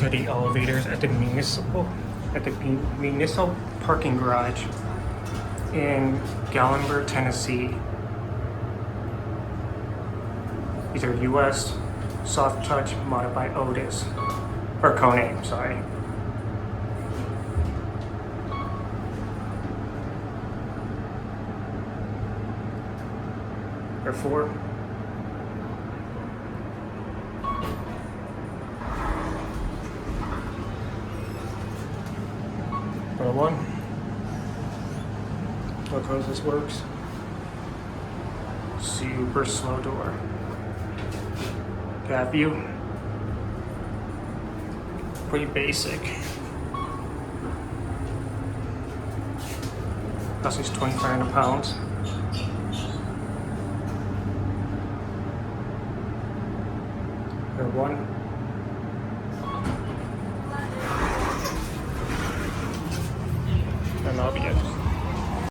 to the elevators at the Municipal Parking Garage in Gatlinburg, Tennessee. These are US SoftTouch modded by KONE, sorry. Or 4. Or 1. Look how this works. Super slow door. Cat view. Pretty basic. Costs us £2,500. Or 1. And that'll be it.